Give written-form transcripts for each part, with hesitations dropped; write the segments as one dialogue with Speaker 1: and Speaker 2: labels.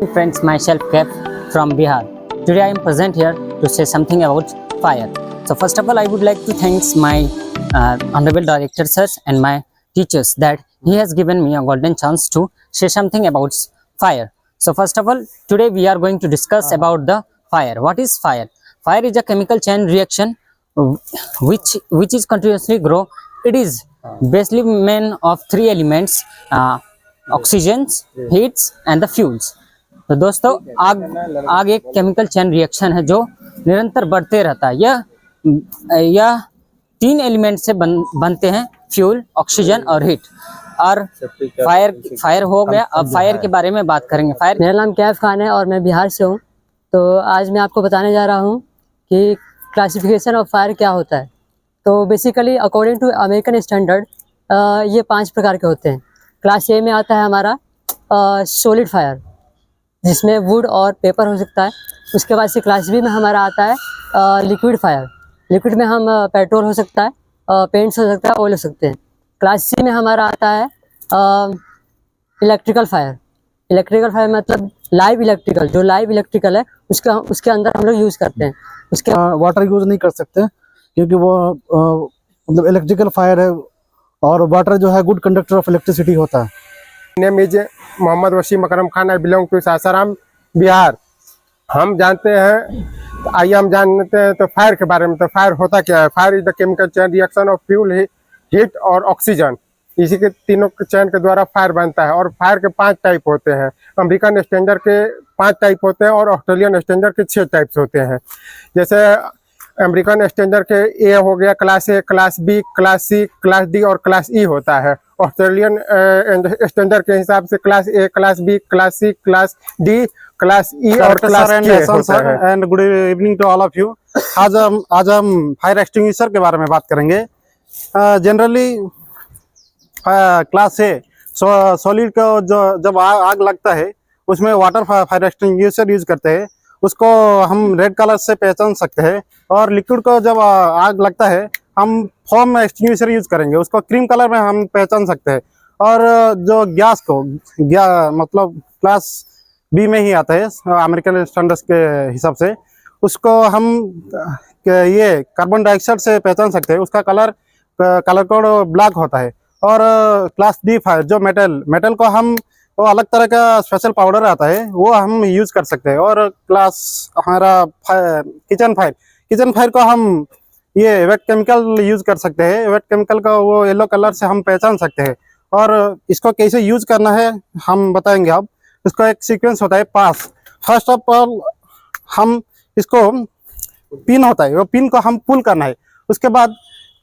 Speaker 1: Friends, myself Kev from Bihar. Today I am present here to say something about fire. So first of all, I would like to thank my honorable director sirs and my teachers that he has given me a golden chance to say something about fire. So first of all, today we are going to discuss about the fire. What is fire? Fire is a chemical chain reaction which is continuously grow. It is basically made of three elements: oxygen, heats and the fuels. तो दोस्तों आग एक chemical chain reaction है जो निरंतर बढ़ते रहता है। यह तीन एलिमेंट से बनते हैं: फ्यूल, ऑक्सीजन और हीट। और फायर हो गया। अब फायर के बारे में बात करेंगे। फायर,
Speaker 2: मेरा नाम कैफ खान है और मैं बिहार से हूँ। तो आज मैं आपको बताने जा रहा हूँ कि क्लासिफिकेशन ऑफ फायर क्या होता है। तो basically according to American standard ये 5 प्रकार के होते हैं। क्लास ए में आता है हमारा सॉलिड फायर, जिसमें वुड और पेपर हो सकता है। उसके बाद से क्लास बी में हमारा आता है लिक्विड फायर। लिक्विड में हम पेट्रोल हो सकता है, पेंट्स हो सकता है, ऑयल हो सकते हैं। क्लास सी में हमारा आता है इलेक्ट्रिकल फायर। इलेक्ट्रिकल फायर मतलब लाइव इलेक्ट्रिकल, जो लाइव इलेक्ट्रिकल है उसके अंदर हम लोग यूज़ करते हैं। उसके
Speaker 3: वाटर यूज़ नहीं कर सकते क्योंकि वो मतलब इलेक्ट्रिकल फायर है और वाटर जो है गुड कंडक्टर ऑफ इलेक्ट्रिसिटी होता है।
Speaker 4: Name is Mohammad Wasim Akram Khan. I belong to Sasaram, Bihar. हम जानते हैं, आइए हम जानते हैं तो फायर के बारे में। तो फायर होता क्या है? Fire is the chemical chain reaction of fuel, heat और ऑक्सीजन। इसी के तीनों के चैन के द्वारा फायर बनता है। और फायर के 5 टाइप होते हैं। अमेरिकन स्टैंडर्ड के 5 टाइप होते हैं और ऑस्ट्रेलियन स्टैंडर्ड के 6 टाइप्स होते हैं। जैसे अमेरिकन स्टैंडर्ड के ए हो गया, class A, class B, class C, class D और क्लास ई होता है। ऑस्ट्रेलियन स्टैंडर्ड के हिसाब से class A, class B, class C, class D, class E और क्लास के होता है।
Speaker 3: And good evening to all of you. आज हम फायर एक्सटिंग्विशर के बारे में बात करेंगे। जनरली क्लास ए सॉलिड का जब आग लगता है उसमें वाटर फायर एक्सटिंग्विशर यूज करते हैं। उसको हम रेड कलर से पहचान सकते हैं। और लिक्विड को जब आग लगता है हम फोम एक्सटिंग्विशर यूज करेंगे, उसको क्रीम कलर में हम पहचान सकते हैं। और जो गैस को मतलब क्लास बी में ही आता है अमेरिकन स्टैंडर्ड्स के हिसाब से, उसको हम ये कार्बन डाइऑक्साइड से पहचान सकते हैं। उसका कलर कोड ब्लैक होता है। और क्लास डी फायर जो मेटल को हम वो अलग तरह का स्पेशल पाउडर आता है, वो हम यूज कर सकते हैं। और क्लास हमारा किचन फायर को हम ये वेट केमिकल यूज कर सकते हैं। वेट केमिकल का वो येलो कलर से हम पहचान सकते हैं। और इसको कैसे यूज करना है हम बताएंगे। अब इसका एक सीक्वेंस होता है पास। फर्स्ट ऑफ ऑल हम इसको पिन होता है, वो पिन को हम पुल करना है। उसके बाद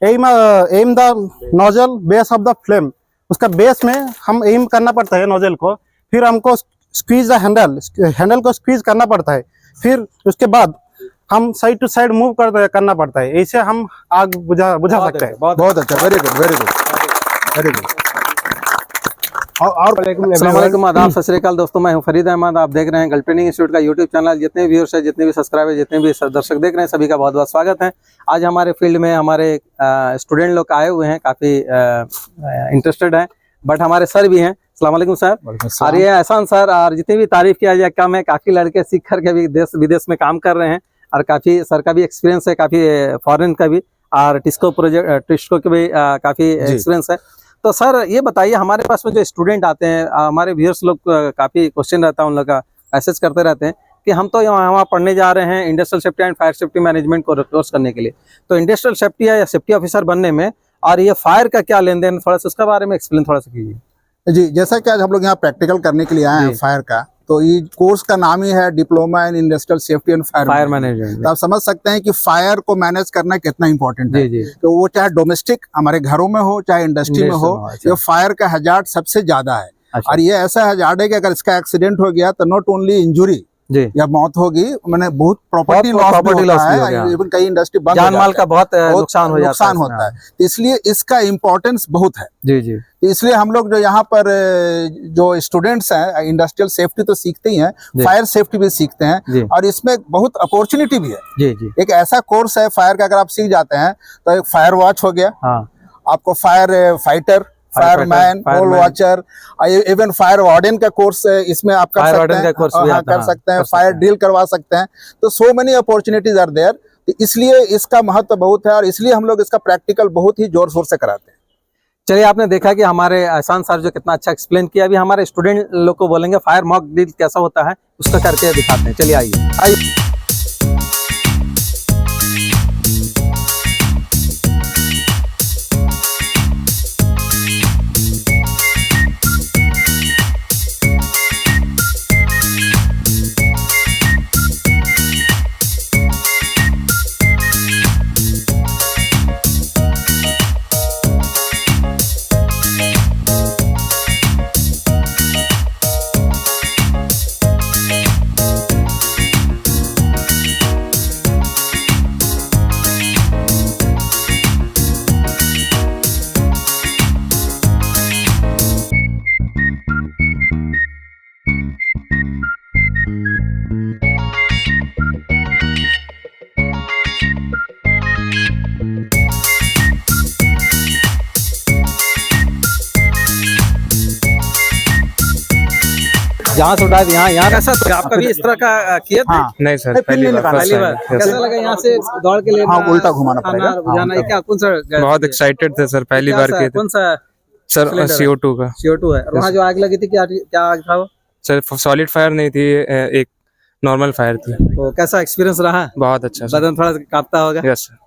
Speaker 3: am the nozzle base of the flame, उसका बेस में हम एम करना पड़ता है नोजल को। फिर हमको स्क्वीज द हैंडल को स्क्वीज करना पड़ता है। फिर उसके बाद हम साइड टू साइड मूव करना पड़ता है। ऐसे हम आग बुझा सकते हैं। बहुत अच्छा, वेरी गुड। और
Speaker 5: अस्सलाम वालेकुम, आदाब, सत श्री अकाल दोस्तों। मैं हूं फरीद अहमद। आप देख रहे हैं गल्फ ट्रेनिंग इंस्टीट्यूट का यूट्यूब चैनल। जितने व्यूअर्स हैं, जितने भी सब्सक्राइबर, जितने भी दर्शक देख रहे हैं, सभी का बहुत बहुत स्वागत है। आज हमारे फील्ड में हमारे स्टूडेंट लोग आए हुए हैं, काफ़ी इंटरेस्टेड हैं। बट हमारे सर भी हैं। अस्सलाम वालेकुम सर। और ये एहसान सर, और जितनी भी तारीफ किया जाए कम है। काफ़ी लड़के सीख कर के भी देश विदेश में काम कर रहे हैं। और काफ़ी सर का भी एक्सपीरियंस है, काफ़ी फॉरेन का भी, और टिस्को के भी काफ़ी एक्सपीरियंस है। तो सर ये बताइए, हमारे पास में जो स्टूडेंट आते हैं, हमारे व्यूअर्स लोग काफ़ी क्वेश्चन रहता है उन लोग का, मैसेज करते रहते हैं कि हम तो वहाँ पढ़ने जा रहे हैं industrial safety and fire safety management को कोर्स करने के लिए। तो इंडस्ट्रियल सेफ्टी या सेफ्टी ऑफिसर बनने में और ये फायर का क्या लेन देन, थोड़ा सा उसके बारे में एक्सप्लेन थोड़ा सा कीजिए।
Speaker 6: जी, जैसा कि आज हम लोग यहाँ प्रैक्टिकल करने के लिए आए हैं फायर का, तो ये कोर्स का नाम ही है diploma in industrial safety and fire management. तो आप समझ सकते हैं कि फायर को मैनेज करना कितना इंपॉर्टेंट है। तो वो चाहे डोमेस्टिक हमारे घरों में हो, चाहे इंडस्ट्री में हो, ये फायर का हैजार्ड सबसे ज्यादा है। और ये ऐसा हैजार्ड है कि अगर इसका एक्सीडेंट हो गया तो नॉट ओनली इंजुरी या मौत होगी, मैंने बहुत प्रॉपर्टी लॉस है। इवन कई इंडस्ट्री बंद,
Speaker 5: जान माल का बहुत नुकसान
Speaker 6: होता है। तो इसलिए इसका इम्पोर्टेंस बहुत है।
Speaker 5: जी।
Speaker 6: इसलिए हम लोग जो यहाँ पर जो स्टूडेंट्स हैं, इंडस्ट्रियल सेफ्टी तो सीखते ही हैं, फायर सेफ्टी भी सीखते हैं। और इसमें बहुत अपॉर्चुनिटी भी है। एक ऐसा कोर्स है फायर का, अगर आप सीख जाते हैं तो एक फायर वॉच हो गया, आपको fire fighter fireman, hole watcher, even fire warden का कोर्स इसमें आप कर सकते हैं, कर सकते हैं, फायर ड्रिल करवा सकते हैं। तो so many opportunities are there. तो इसलिए इसका महत्व बहुत है और इसलिए हम लोग इसका प्रैक्टिकल बहुत ही जोर शोर से कराते हैं।
Speaker 5: चलिए, आपने देखा कि हमारे एहसान सर जो कितना अच्छा एक्सप्लेन किया। अभी हमारे स्टूडेंट लोग को बोलेंगे फायर मॉक ड्रिल कैसा होता है, उसका करके दिखाते हैं। चलिए आइए। जहाँ से उठा यहाँ कैसा तो आपका भी इस तरह का किया था?
Speaker 7: नहीं सर, पहली बार।
Speaker 5: कैसा लगा यहाँ से दौड़ के लेना?
Speaker 6: उल्टा घुमाना पड़ेगा।
Speaker 5: जाना क्या, कौन सा?
Speaker 7: बहुत एक्साइटेड थे सर, पहली बार किए थे।
Speaker 5: कौन सा
Speaker 7: सर? CO2 का।
Speaker 5: CO2 है। वहाँ जो आग लगी थी क्या आग था वो?
Speaker 7: सर सॉलिड फायर नहीं थी, एक नॉर्मल फायर थी।
Speaker 5: तो कैसा एक्सपीरियंस रहा?
Speaker 7: बहुत अच्छा सर।
Speaker 5: बदन थोड़ा कांपता होगा?
Speaker 7: Yes sir.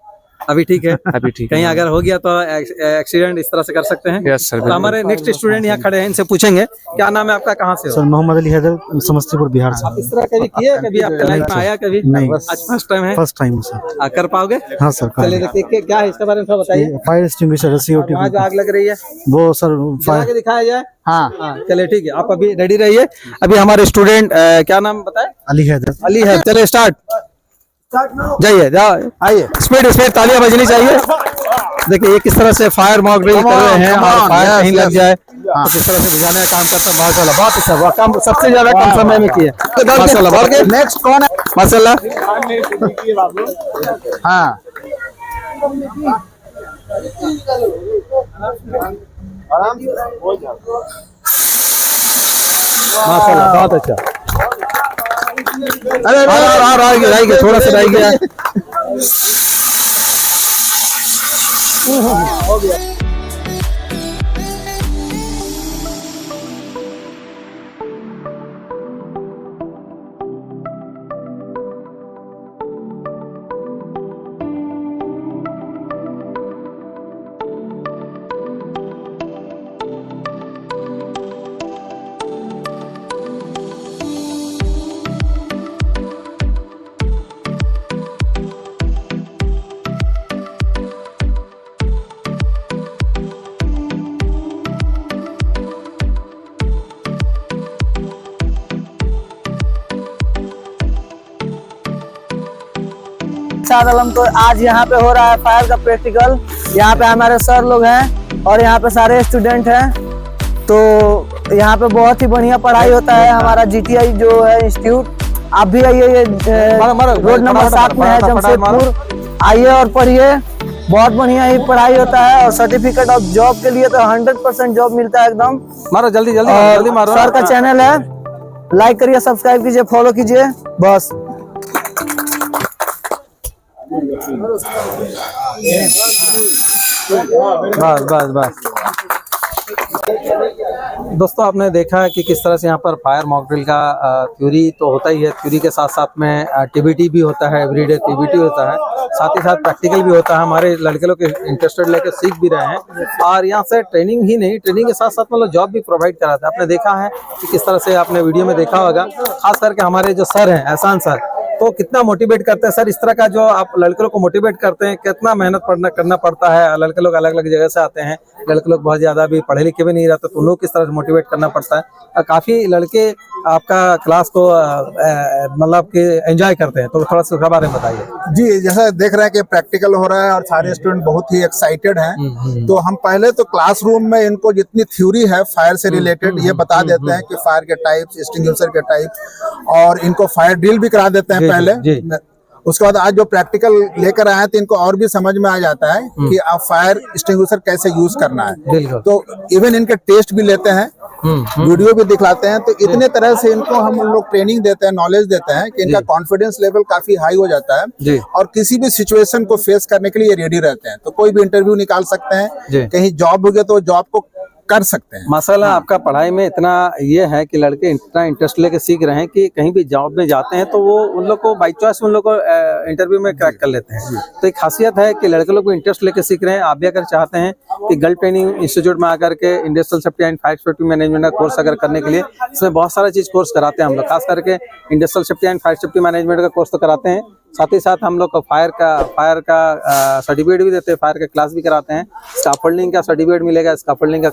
Speaker 5: अभी ठीक है?
Speaker 7: अभी ठीक है।
Speaker 5: कहीं अगर हो गया तो एक्सीडेंट इस तरह से कर सकते हैं?
Speaker 7: Yes sir.
Speaker 5: तो हमारे नेक्स्ट स्टूडेंट यहाँ खड़े हैं, इनसे पूछेंगे क्या नाम है आपका, कहाँ से हो?
Speaker 8: सर मोहम्मद अली हैदर, समस्तीपुर बिहार से।
Speaker 5: आप इस तरह कभी किए, कभी आपके लाइफ में आया कभी?
Speaker 8: नहीं।
Speaker 5: आज फर्स्ट टाइम है?
Speaker 8: First time sir.
Speaker 5: कर पाओगे?
Speaker 8: हाँ सर।
Speaker 5: चलिए देखिए क्या है इसके बारे में बताइए।
Speaker 8: फायर एक्सटिंग्विशर CO2
Speaker 5: वहाँ जो आग लग रही है
Speaker 8: वो सर
Speaker 5: जला के दिखाया जाए।
Speaker 6: हाँ,
Speaker 5: चलिए ठीक है, आप अभी रेडी रहिए। अभी हमारे स्टूडेंट क्या नाम बताए?
Speaker 8: अली हैदर।
Speaker 5: अली है। चलिए स्टार्ट, जाइए जाओ, आइए। स्पीड तालियां बजनी चाहिए। देखिए ये किस तरह से फायर मॉक ड्रिल कर रहे हैं और फायर कहीं लग जाए तो किस तरह से बुझाने का काम करते हैं। माशाल्लाह बहुत अच्छा, बहुत कम, सबसे ज्यादा कम समय में किए माशाल्लाह। बढ़ के
Speaker 6: नेक्स्ट कौन है?
Speaker 5: माशाल्लाह।
Speaker 6: हाँ,
Speaker 5: माशाल्लाह बहुत अच्छा। अरे रह गया, थोड़ा सा रह गया। हो गया।
Speaker 9: आलम, तो आज यहाँ पे हो रहा है फायर का प्रैक्टिकल। यहाँ पे हमारे सर लोग हैं और यहाँ पे सारे स्टूडेंट हैं। तो यहाँ पे बहुत ही बढ़िया पढ़ाई होता है। हमारा GTI जो है इंस्टीट्यूट, आप भी आइए, ये रोड नंबर 7 में है जमशेदपुर। आइए और पढ़िए, बहुत बढ़िया ही पढ़ाई होता है। और सर्टिफिकेट ऑफ जॉब के लिए तो 100% जॉब मिलता है एकदम।
Speaker 5: मारो जल्दी जल्दी मारो।
Speaker 9: सर का चैनल है, लाइक करिए, सब्सक्राइब कीजिए, फॉलो कीजिए बस।
Speaker 5: बस बस। दोस्तों आपने देखा कि किस तरह से यहाँ पर फायर मॉक ड्रिल का थ्योरी तो होता ही है, थ्योरी के साथ साथ में TBT भी होता है, एवरीडे TBT होता है, साथ ही साथ प्रैक्टिकल भी होता है। हमारे लड़के लोग इंटरेस्टेड लेकर सीख भी रहे हैं और यहाँ से ट्रेनिंग ही नहीं, ट्रेनिंग के साथ साथ मतलब जॉब भी प्रोवाइड कराते हैं। आपने देखा है कि किस तरह से, आपने वीडियो में देखा होगा, खास करके हमारे जो सर हैं एहसान सर, तो कितना मोटिवेट करते हैं सर। इस तरह का जो आप लड़के लोग को मोटिवेट करते हैं, कितना मेहनत करना पड़ता है। लड़के लोग अलग अलग जगह से आते हैं, लड़के लोग बहुत ज्यादा भी पढ़े लिखे भी नहीं रहते, तो उन लोग किस तरह से मोटिवेट करना पड़ता है। काफी लड़के आपका क्लास को मतलब कि एंजॉय करते हैं, तो थोड़ा सा उसके बारे में बताइए।
Speaker 6: जी, जैसा देख रहे हैं कि प्रैक्टिकल हो रहा है और सारे स्टूडेंट बहुत ही एक्साइटेड हैं। तो हम पहले तो क्लासरूम में इनको जितनी थ्योरी है फायर से रिलेटेड ये बता देते हैं कि फायर के टाइप्स, एक्सटिंग्विशर के टाइप, और इनको फायर ड्रिल भी करा देते हैं पहले। उसके बाद आज जो प्रैक्टिकल लेकर आए हैं तो इनको और भी समझ में आ जाता है कि आप फायर एक्सटिंग्विशर कैसे यूज करना है।
Speaker 5: बिल्कुल।
Speaker 6: तो इवन इनके टेस्ट भी लेते हैं, वीडियो भी दिखलाते हैं। तो इतने तरह से इनको हम लोग ट्रेनिंग देते हैं, नॉलेज देते हैं कि इनका कॉन्फिडेंस लेवल काफी हाई हो जाता है और किसी भी सिचुएशन को फेस करने के लिए रेडी रहते हैं। तो कोई भी इंटरव्यू निकाल सकते हैं, कहीं जॉब हो गया तो जॉब को कर सकते हैं।
Speaker 5: माशाल्लाह आपका पढ़ाई में इतना ये है कि लड़के इतना इंटरेस्ट लेके सीख रहे हैं कि कहीं भी जॉब में जाते हैं तो वो उन लोग को बाई चॉइस उन लोग को इंटरव्यू में क्रैक कर लेते हैं। तो एक खासियत है कि लड़के लोग को इंटरेस्ट लेके सीख रहे हैं। आप भी अगर चाहते हैं कि गल्फ ट्रेनिंग इंस्टीट्यूट में आकर के industrial safety and fire safety management का कोर्स अगर करने के लिए, इसमें बहुत सारा चीज कोर्स कराते हैं हम लोग। खास करके industrial safety and fire safety management का कोर्स तो कराते हैं, साथ ही साथ हम लोग को फायर का सर्टिफिकेट भी देते हैं, फायर का क्लास भी कराते हैं, स्काफोल्डिंग का सर्टिफिकेट मिलेगा, स्काफोल्डिंग का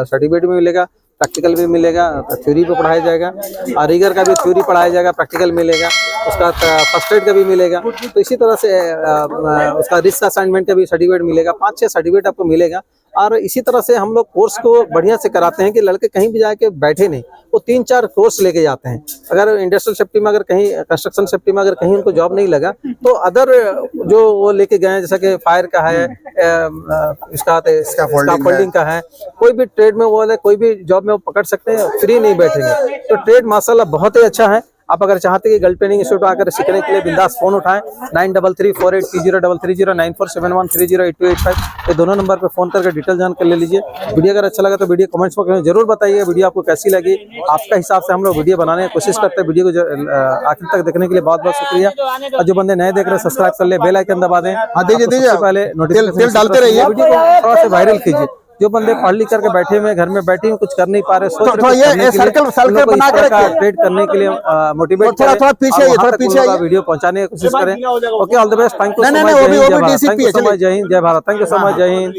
Speaker 5: सर्टिफिकेट भी मिलेगा, प्रैक्टिकल भी मिलेगा, थ्योरी पे पढ़ाया जाएगा, और रीगर का भी थ्योरी पढ़ाया जाएगा, प्रैक्टिकल मिलेगा, उसका फर्स्ट एड का भी मिलेगा। तो इसी तरह से उसका रिस्क असाइनमेंट का भी सर्टिफिकेट मिलेगा, 5-6 सर्टिफिकेट आपको मिलेगा। और इसी तरह से हम लोग कोर्स को बढ़िया से कराते हैं कि लड़के कहीं भी जाके बैठे नहीं, वो 3-4 कोर्स लेके जाते हैं। अगर इंडस्ट्रियल सेफ्टी में, अगर कहीं कंस्ट्रक्शन सेफ्टी में अगर कहीं उनको जॉब नहीं लगा तो अदर जो वो लेके गए हैं, जैसा कि फायर का है, इसका स्काफोल्डिंग का है, कोई भी ट्रेड में वो है, कोई भी जॉब में वो पकड़ सकते हैं, फ्री नहीं बैठेंगे। तो ट्रेड माशाल्लाह बहुत ही अच्छा है। आप अगर चाहते हैं कि गल्फ ट्रेनिंग इंस्टीट्यूट आकर सीखने के लिए बिंदास फोन उठाएं 9334830330 9471308285। ये दोनों नंबर पे फोन करके डिटेल जान कर ले लीजिए। वीडियो अगर अच्छा लगा तो वीडियो कमेंट्स में जरूर बताइए वीडियो आपको कैसी लगी। आपका हिसाब से हम लोग वीडियो बनाने की कोशिश करते हैं। वीडियो को आखिर तक देखने के लिए बहुत बहुत शुक्रिया। और जो बंदे नए देख रहे हैं सब्सक्राइब कर ले, बेल आइकन दबा दें। पहले नोटिफिकेशन डालते रहिए, वीडियो को थोड़ा सा वायरल कीजिए। जो बंदे पढ़ लिख करके बैठे हुए घर में बैठे हुए कुछ कर नहीं पा रहे, सोच रहे सर्कल बना कर ट्रेड करने के लिए मोटिवेट करें, वीडियो पहुंचाने की कोशिश करें। Okay, all the best, thank you so much, जय हिंद, जय Bharat, thank you so much, जय हिंद।